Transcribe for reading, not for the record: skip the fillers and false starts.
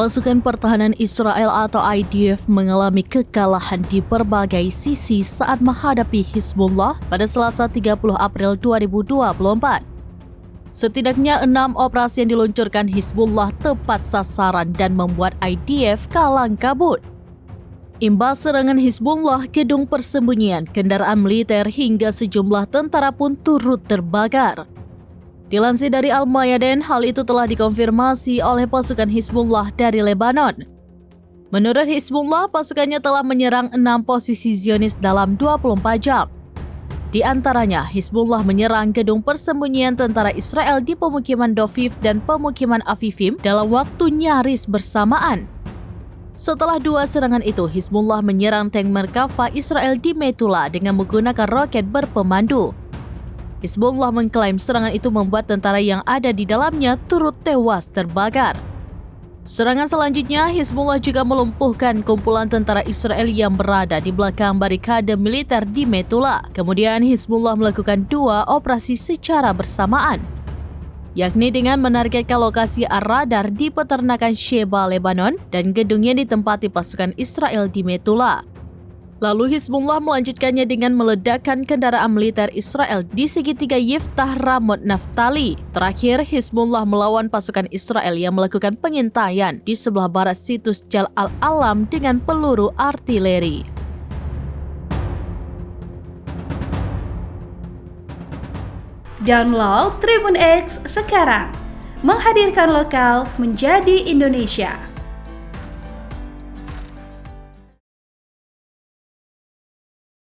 Pasukan Pertahanan Israel atau IDF mengalami kekalahan di berbagai sisi saat menghadapi Hizbullah pada Selasa 30 April 2024. Setidaknya 6 operasi yang diluncurkan Hizbullah tepat sasaran dan membuat IDF kalang kabut. Imbas serangan Hizbullah, gedung persembunyian, kendaraan militer hingga sejumlah tentara pun turut terbakar. Dilansir dari Al-Mayadin, hal itu telah dikonfirmasi oleh pasukan Hizbullah dari Lebanon. Menurut Hizbullah, pasukannya telah menyerang 6 posisi Zionis dalam 24 jam. Di antaranya, Hizbullah menyerang gedung persembunyian tentara Israel di pemukiman Doviv dan pemukiman Afifim dalam waktu nyaris bersamaan. Setelah 2 serangan itu, Hizbullah menyerang tank Merkava Israel di Metula dengan menggunakan roket berpemandu. Hizbullah mengklaim serangan itu membuat tentara yang ada di dalamnya turut tewas terbakar. Serangan selanjutnya, Hizbullah juga melumpuhkan kumpulan tentara Israel yang berada di belakang barikade militer di Metula. Kemudian Hizbullah melakukan 2 operasi secara bersamaan, yakni dengan menargetkan lokasi radar di peternakan Sheba, Lebanon, dan gedung yang ditempati pasukan Israel di Metula. Lalu Hizbullah melanjutkannya dengan meledakkan kendaraan militer Israel di segitiga Yiftah Ramot Naftali. Terakhir, Hizbullah melawan pasukan Israel yang melakukan pengintaian di sebelah barat situs Jal Al-Alam dengan peluru artileri. Download Tribun X sekarang, menghadirkan lokal menjadi Indonesia.